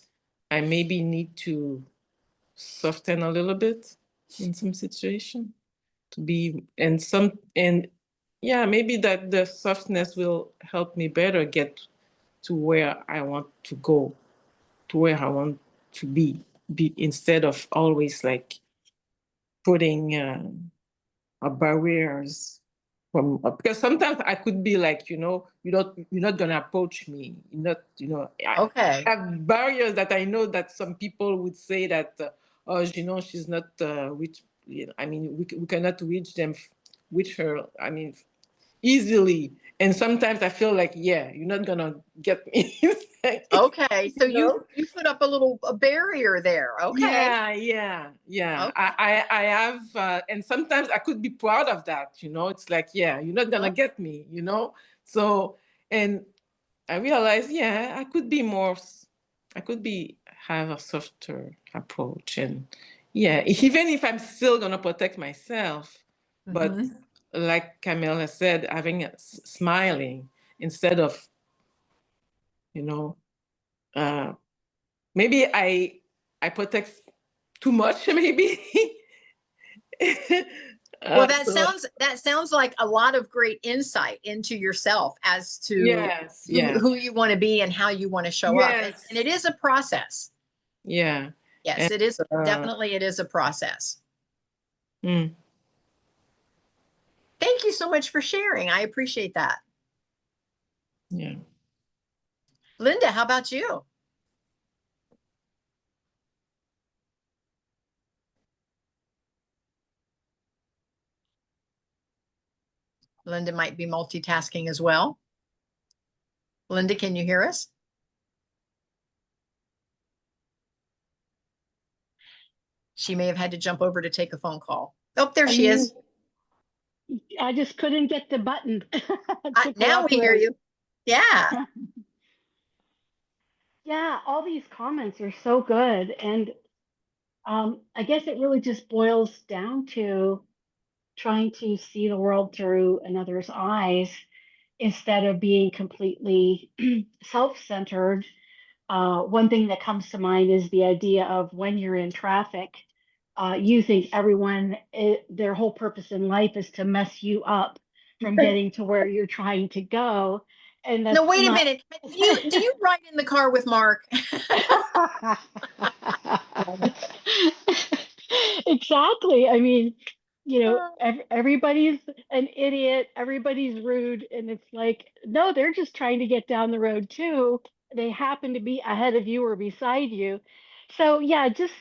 I maybe need to soften a little bit in some situation to be and yeah, maybe that the softness will help me better get to where I want to go, to where I want to be instead of always like putting barriers from because sometimes I could be like, you're not gonna approach me. You're not, Okay. I have barriers that I know that some people would say that, oh, she's not reach. I mean, we cannot reach them, reach her. I mean, easily. And sometimes I feel like, yeah, you're not gonna get me. Okay. So you know? you put up a barrier there. Okay. Yeah. Okay. I have, and sometimes I could be proud of that. It's like, yeah, you're not gonna get me. So, and I realized, yeah, I could have a softer approach, and yeah, even if I'm still gonna protect myself, but Mhm. like Carmella said, smiling instead of, you know, uh, maybe I protect too much, maybe. Well, So that sounds like a lot of great insight into yourself as to yes, yeah, who you want to be and how you want to show up. And yes, it is a process. yeah, Yes, and it is uh, definitely it is a process. mm, Thank you so much for sharing. I appreciate that. yeah. Linda, how about you? Linda might be multitasking as well. Linda, can you hear us? She may have had to jump over to take a phone call. Oh, there she is. I just couldn't get the button to Now we hear cooperate. you. Yeah. Yeah, all these comments are so good. And I guess it really just boils down to trying to see the world through another's eyes instead of being completely self centered. One thing that comes to mind is the idea of when you're in traffic, you think their whole purpose in life is to mess you up from getting to where you're trying to go. And No, that's wait a not. minute. Do you ride in the car with Mark? Exactly. I mean, everybody's an idiot, everybody's rude, and it's like, no, they're just trying to get down the road too. They happen to be ahead of you or beside you. So, yeah, just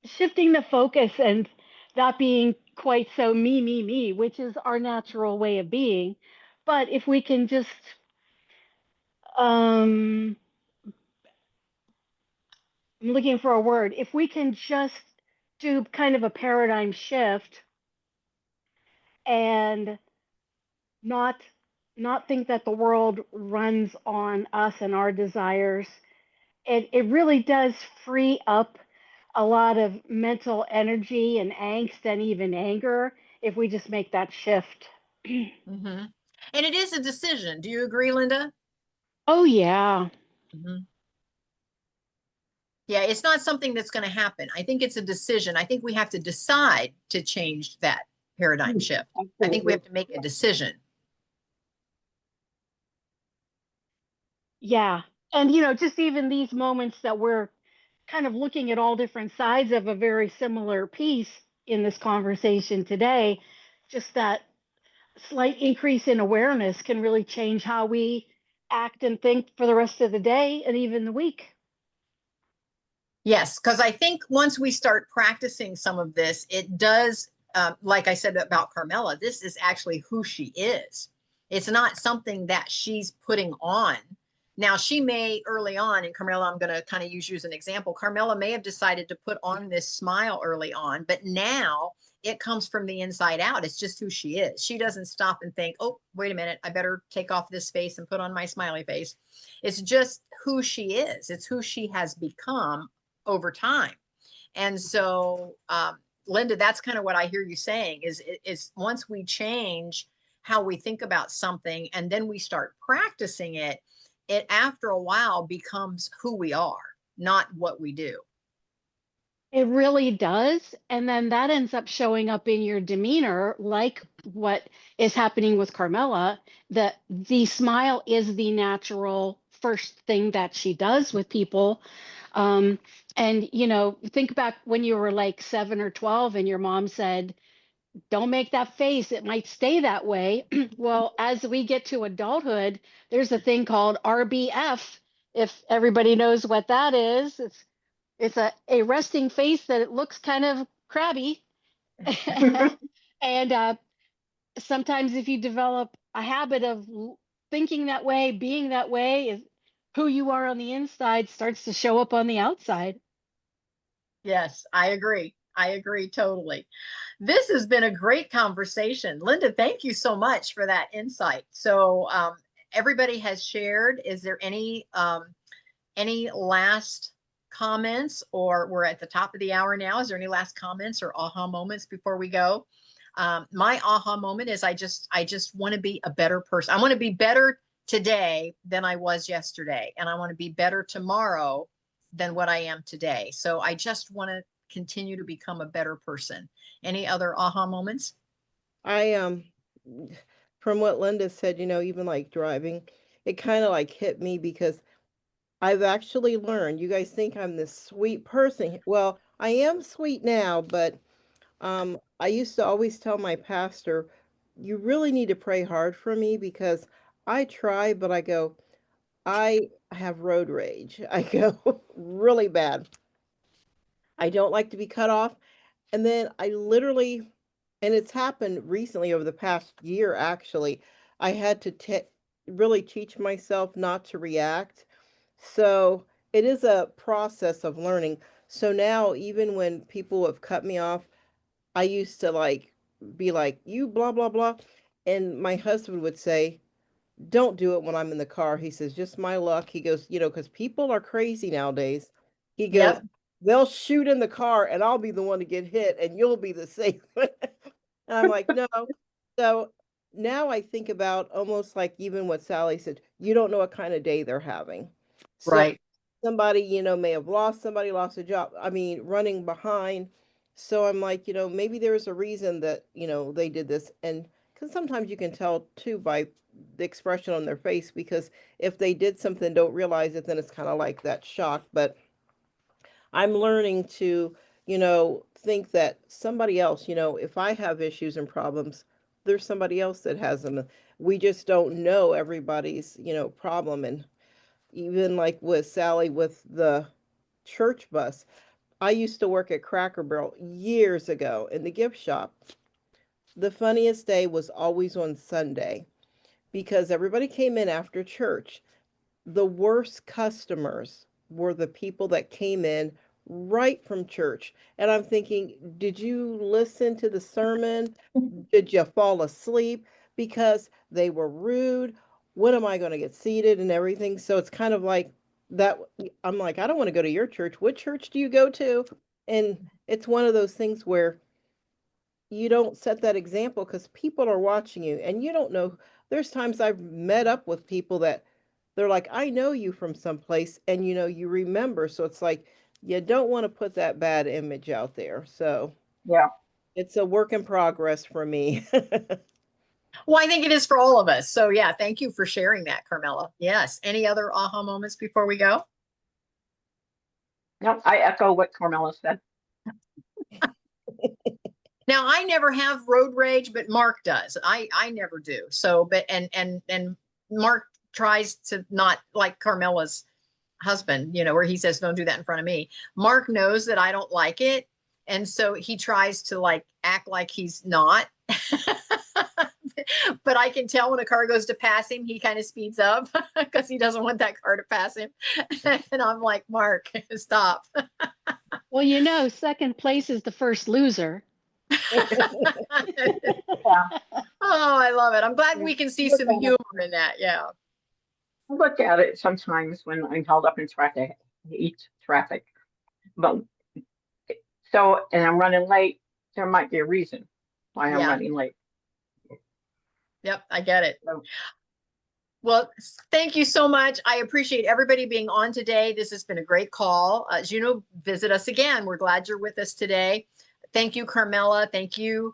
shifting the focus and not being quite so me, which is our natural way of being. But if we can just um I'm looking for a word. If we can just do kind of a paradigm shift and not not think that the world runs on us and our desires, it really does free up a lot of mental energy and angst and even anger if we just make that shift. Mm-hmm. And it is a decision. Do you agree, Linda? Oh yeah. Mm-hmm. Yeah, it's not something that's going to happen. I think it's a decision. I think we have to decide to change that paradigm shift. I think we Absolutely. have to make a decision. Yeah. And just even these moments that we're kind of looking at all different sides of a very similar piece in this conversation today, just that slight increase in awareness can really change how we act and think for the rest of the day and even the week. Yes, because I think once we start practicing some of this, it does, like I said about Carmella, this is actually who she is. It's not something that she's putting on. Now, she may early on, and Carmella, I'm going to kind of use you as an example. Carmella may have decided to put on this smile early on, but now it comes from the inside out. It's just who she is. She doesn't stop and think, oh, wait a minute, I better take off this face and put on my smiley face. It's just who she is. It's who she has become over time. And so, Linda, that's kind of what I hear you saying is once we change how we think about something and then we start practicing it, it after a while becomes who we are, not what we do. It really does. And then that ends up showing up in your demeanor, like what is happening with Carmella. The smile is the natural first thing that she does with people. And think back when you were like 7 or 12 and your mom said, don't make that face, it might stay that way. Well, as we get to adulthood, there's a thing called RBF. If everybody knows what that is, it's a resting face that it looks kind of crabby. And sometimes if you develop a habit of thinking that way, being that way, is who you are on the inside starts to show up on the outside. Yes, I agree. I agree totally. This has been a great conversation. Linda, thank you so much for that insight. So everybody has shared. Is there any last comments, or we're at the top of the hour now? Is there any last comments or aha moments before we go? My aha moment is I just want to be a better person. I want to be better today than I was yesterday. And I want to be better tomorrow than what I am today. So I just want to continue to become a better person. Any other aha moments? I from what Linda said, even like driving, it kind of like hit me because I've actually learned, you guys think I'm this sweet person. Well, I am sweet now, but I used to always tell my pastor, you really need to pray hard for me because I try, but I go, I have road rage. I go really bad. I don't like to be cut off. And then I literally, and it's happened recently over the past year, actually, I had to really teach myself not to react. So it is a process of learning. So now, even when people have cut me off, I used to like be like, you blah, blah, blah. And my husband would say, don't do it when I'm in the car. He says, just my luck. He goes, because people are crazy nowadays. He goes, Yep. they'll shoot in the car and I'll be the one to get hit and you'll be the safe one. And I'm like, no. So now I think about almost like even what Sally said, you don't know what kind of day they're having. So Right. somebody, may have lost somebody, lost a job. I mean, running behind. So I'm like, maybe there's a reason that, they did this. And because sometimes you can tell too by the expression on their face, because if they did something, don't realize it, then it's kind of like that shock. But I'm learning to, think that somebody else, if I have issues and problems, there's somebody else that has them. We just don't know everybody's, problem. And even like with Sally with the church bus, I used to work at Cracker Barrel years ago in the gift shop. The funniest day was always on Sunday because everybody came in after church. The worst customers were the people that came in right from church. And I'm thinking, did you listen to the sermon? Did you fall asleep? Because they were rude. When am I going to get seated and everything? So it's kind of like that. I'm like, I don't want to go to your church. What church do you go to? And it's one of those things where you don't set that example because people are watching you and you don't know. There's times I've met up with people that they're like, I know you from someplace, and you remember. So it's like you don't want to put that bad image out there. So Yeah. it's a work in progress for me. Well, I think it is for all of us. So yeah, thank you for sharing that, Carmella. Yes. Any other aha moments before we go? No, I echo what Carmella said. Now, I never have road rage, but Mark does. I never do. So, but and Mark tries to not, like Carmella's husband, you know, where he says, don't do that in front of me. Mark knows that I don't like it. And so he tries to like act like he's not. But I can tell when a car goes to pass him, he kind of speeds up because he doesn't want that car to pass him. And I'm like, Mark, stop. Well, you know, second place is the first loser. Oh, I love it. I'm glad we can see some humor in that. Yeah. I look at it sometimes when I'm held up in traffic, I hate traffic. But so, and I'm running late, there might be a reason why I'm Yeah. running late. Yep, I get it. So, Well, thank you so much. I appreciate everybody being on today. This has been a great call. As you know, visit us again. We're glad you're with us today. Thank you, Carmella. Thank you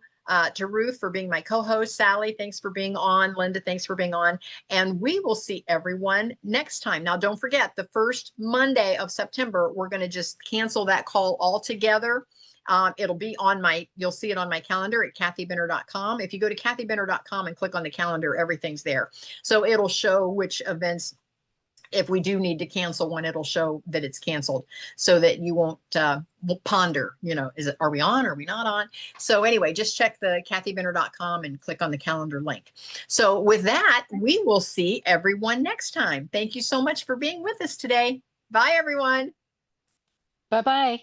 to Ruth for being my co-host. Sally, thanks for being on. Linda, thanks for being on. And we will see everyone next time. Now, don't forget, the first Monday of September, we're going to just cancel that call altogether. It'll be on you'll see it on my calendar at kathybinner.com. If you go to kathybinner.com and click on the calendar, everything's there. So it'll show which events, if we do need to cancel one, it'll show that it's canceled so that you won't ponder, you know, are we on? Are we not on? So anyway, just check the kathybinner.com and click on the calendar link. So with that, we will see everyone next time. Thank you so much for being with us today. Bye, everyone. Bye-bye.